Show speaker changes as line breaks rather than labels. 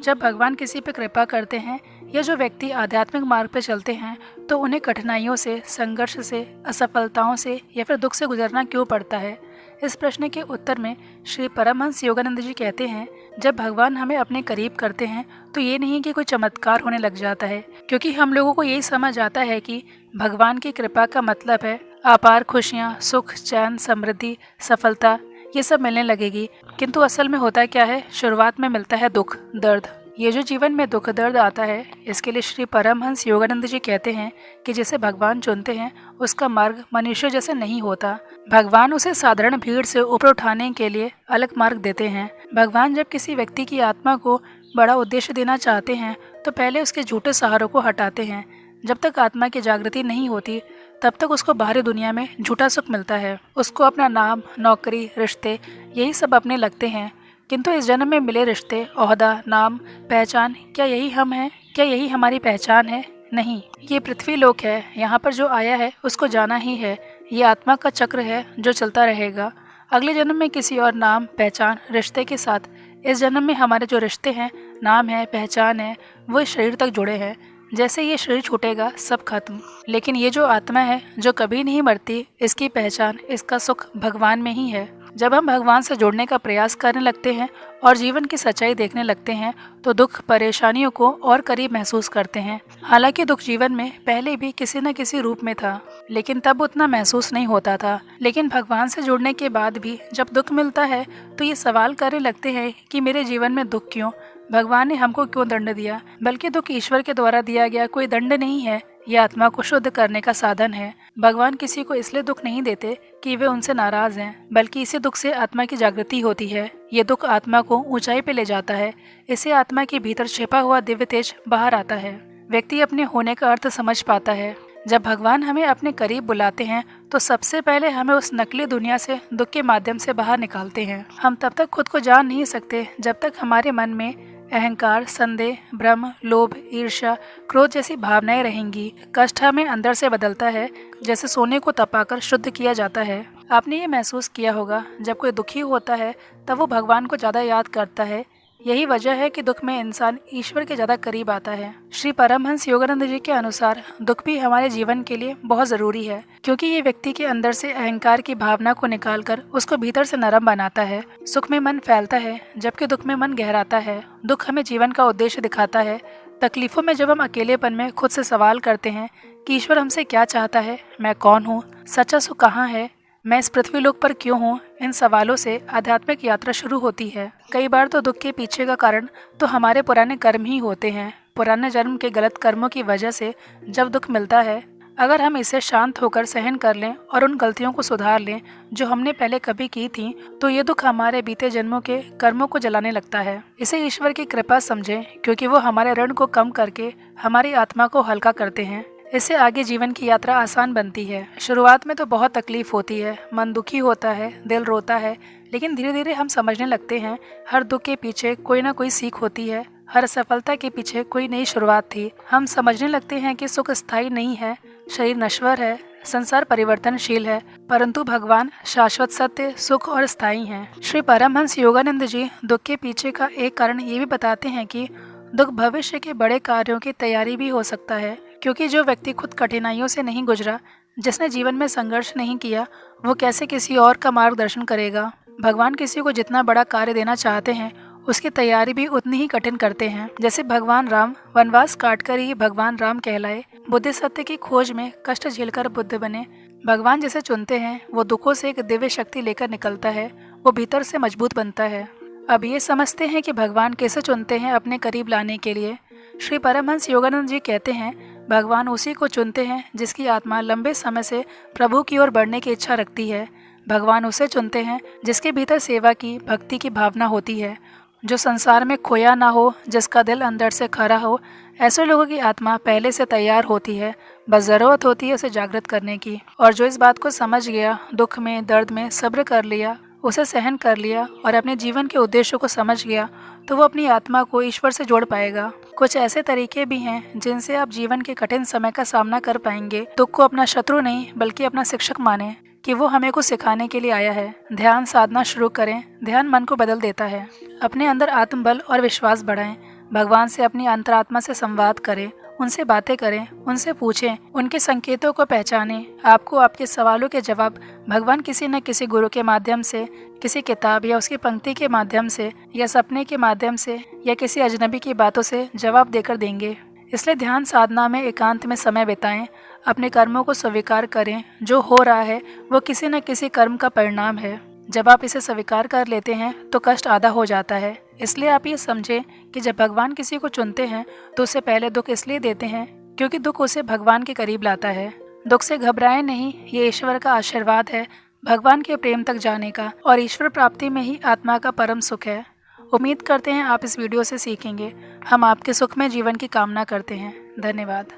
जब भगवान किसी पे कृपा करते हैं या जो व्यक्ति आध्यात्मिक मार्ग पे चलते हैं तो उन्हें कठिनाइयों से, संघर्ष से, असफलताओं से या फिर दुख से गुजरना क्यों पड़ता है? इस प्रश्न के उत्तर में श्री परमहंस योगानंद जी कहते हैं, जब भगवान हमें अपने करीब करते हैं तो ये नहीं कि कोई चमत्कार होने लग जाता है, क्योंकि हम लोगों को यही समझ आता है कि भगवान की कृपा का मतलब है अपार खुशियाँ, सुख, चैन, समृद्धि, सफलता ये सब मिलने लगेगी। किंतु असल में होता क्या है? शुरुआत में मिलता है दुख, दर्द। ये जो जीवन में दुख दर्द आता है, इसके लिए श्री परमहंस योगानंद जी कहते हैं कि जिसे भगवान चुनते हैं उसका मार्ग मनुष्य जैसे नहीं होता। भगवान उसे साधारण भीड़ से ऊपर उठाने के लिए अलग मार्ग देते हैं। भगवान जब किसी व्यक्ति की आत्मा को बड़ा उद्देश्य देना चाहते हैं तो पहले उसके झूठे सहारों को हटाते हैं। जब तक आत्मा की जागृति नहीं होती तब तक उसको बाहरी दुनिया में झूठा सुख मिलता है। उसको अपना नाम, नौकरी, रिश्ते यही सब अपने लगते हैं। किंतु इस जन्म में मिले रिश्ते, ओहदा, नाम, पहचान, क्या यही हम हैं? क्या यही हमारी पहचान है? नहीं, ये पृथ्वी लोक है। यहाँ पर जो आया है उसको जाना ही है। ये आत्मा का चक्र है जो चलता रहेगा। अगले जन्म में किसी और नाम, पहचान, रिश्ते के साथ। इस जन्म में हमारे जो रिश्ते हैं, नाम है, पहचान है, वो इस शरीर तक जुड़े हैं। जैसे ये शरीर छूटेगा सब खत्म। लेकिन ये जो आत्मा है जो कभी नहीं मरती, इसकी पहचान, इसका सुख भगवान में ही है। जब हम भगवान से जुड़ने का प्रयास करने लगते हैं और जीवन की सच्चाई देखने लगते हैं तो दुख, परेशानियों को और करीब महसूस करते हैं। हालांकि दुख जीवन में पहले भी किसी न किसी रूप में था, लेकिन तब उतना महसूस नहीं होता था। लेकिन भगवान से जुड़ने के बाद भी जब दुख मिलता है तो ये सवाल करने लगते हैं कि मेरे जीवन में दुख क्यों? भगवान ने हमको क्यों दंड दिया? बल्कि दुख ईश्वर के द्वारा दिया गया कोई दंड नहीं है, ये आत्मा को शुद्ध करने का साधन है। भगवान किसी को इसलिए दुख नहीं देते कि वे उनसे नाराज हैं, बल्कि इसी दुख से आत्मा की जागृति होती है। ये दुख आत्मा को ऊंचाई पे ले जाता है। इससे आत्मा के भीतर छिपा हुआ दिव्य तेज बाहर आता है। व्यक्ति अपने होने का अर्थ समझ पाता है। जब भगवान हमें अपने करीब बुलाते हैं तो सबसे पहले हमें उस नकली दुनिया से दुख के माध्यम से बाहर निकालते हैं। हम तब तक खुद को जान नहीं सकते जब तक हमारे मन में अहंकार, संदेह, भ्रम, लोभ, ईर्ष्या, क्रोध जैसी भावनाएं रहेंगी। कष्ट हमें अंदर से बदलता है, जैसे सोने को तपाकर शुद्ध किया जाता है। आपने ये महसूस किया होगा, जब कोई दुखी होता है तब वो भगवान को ज़्यादा याद करता है। यही वजह है कि दुख में इंसान ईश्वर के ज़्यादा करीब आता है। श्री परमहंस योगानंद जी के अनुसार दुख भी हमारे जीवन के लिए बहुत ज़रूरी है, क्योंकि ये व्यक्ति के अंदर से अहंकार की भावना को निकालकर उसको भीतर से नरम बनाता है। सुख में मन फैलता है, जबकि दुख में मन गहराता है। दुख हमें जीवन का उद्देश्य दिखाता है। तकलीफों में जब हम अकेलेपन में खुद से सवाल करते हैं कि ईश्वर हमसे क्या चाहता है, मैं कौन हूँ, सच्चा सुख कहाँ है, मैं इस पृथ्वी लोक पर क्यों हूँ, इन सवालों से आध्यात्मिक यात्रा शुरू होती है। कई बार तो दुख के पीछे का कारण तो हमारे पुराने कर्म ही होते हैं। पुराने जन्म के गलत कर्मों की वजह से जब दुख मिलता है, अगर हम इसे शांत होकर सहन कर लें और उन गलतियों को सुधार लें जो हमने पहले कभी की थी, तो ये दुख हमारे बीते जन्मों के कर्मों को जलाने लगता है। इसे ईश्वर की कृपा समझें, क्योंकि वो हमारे ऋण को कम करके हमारी आत्मा को हल्का करते हैं। इससे आगे जीवन की यात्रा आसान बनती है। शुरुआत में तो बहुत तकलीफ होती है, मन दुखी होता है, दिल रोता है, लेकिन धीरे धीरे हम समझने लगते हैं हर दुख के पीछे कोई ना कोई सीख होती है, हर सफलता के पीछे कोई नई शुरुआत थी। हम समझने लगते हैं कि सुख स्थायी नहीं है, शरीर नश्वर है, संसार परिवर्तनशील है, परंतु भगवान शाश्वत, सत्य, सुख और स्थायी हैं। श्री परमहंस योगानंद जी दुख के पीछे का एक कारण ये भी बताते हैं कि दुख भविष्य के बड़े कार्यों की तैयारी भी हो सकता है, क्योंकि जो व्यक्ति खुद कठिनाइयों से नहीं गुजरा, जिसने जीवन में संघर्ष नहीं किया, वो कैसे किसी और का मार्गदर्शन करेगा। भगवान किसी को जितना बड़ा कार्य देना चाहते हैं उसकी तैयारी भी उतनी ही कठिन करते हैं। जैसे भगवान राम वनवास काटकर ही भगवान राम कहलाए, बुद्ध सत्य की खोज में कष्ट झेलकर बुद्ध बने। भगवान जिसे चुनते हैं वो दुखों से एक दिव्य शक्ति लेकर निकलता है, वो भीतर से मजबूत बनता है। अब ये समझते हैं कि भगवान कैसे चुनते हैं अपने करीब लाने के लिए। श्री परमहंस योगानंद जी कहते हैं, भगवान उसी को चुनते हैं जिसकी आत्मा लंबे समय से प्रभु की ओर बढ़ने की इच्छा रखती है। भगवान उसे चुनते हैं जिसके भीतर सेवा की, भक्ति की भावना होती है, जो संसार में खोया ना हो, जिसका दिल अंदर से खरा हो। ऐसे लोगों की आत्मा पहले से तैयार होती है, बस ज़रूरत होती है उसे जागृत करने की। और जो इस बात को समझ गया, दुख में, दर्द में सब्र कर लिया, उसे सहन कर लिया और अपने जीवन के उद्देश्य को समझ गया, तो वो अपनी आत्मा को ईश्वर से जोड़ पाएगा। कुछ ऐसे तरीके भी हैं जिनसे आप जीवन के कठिन समय का सामना कर पाएंगे। दुख को अपना शत्रु नहीं बल्कि अपना शिक्षक माने कि वो हमें कुछ सिखाने के लिए आया है। ध्यान साधना शुरू करें, ध्यान मन को बदल देता है। अपने अंदर आत्मबल और विश्वास बढ़ाएं। भगवान से अपनी अंतरात्मा से संवाद करें, उनसे बातें करें, उनसे पूछें, उनके संकेतों को पहचानें। आपको आपके सवालों के जवाब भगवान किसी न किसी गुरु के माध्यम से, किसी किताब या उसकी पंक्ति के माध्यम से, या सपने के माध्यम से, या किसी अजनबी की बातों से जवाब देकर देंगे। इसलिए ध्यान साधना में एकांत में समय बिताएं, अपने कर्मों को स्वीकार करें। जो हो रहा है वो किसी न किसी कर्म का परिणाम है। जब आप इसे स्वीकार कर लेते हैं तो कष्ट आधा हो जाता है। इसलिए आप ये समझें कि जब भगवान किसी को चुनते हैं तो उसे पहले दुख इसलिए देते हैं क्योंकि दुख उसे भगवान के करीब लाता है। दुख से घबराएं नहीं, ये ईश्वर का आशीर्वाद है भगवान के प्रेम तक जाने का, और ईश्वर प्राप्ति में ही आत्मा का परम सुख है। उम्मीद करते हैं आप इस वीडियो से सीखेंगे। हम आपके सुखमय जीवन की कामना करते हैं। धन्यवाद।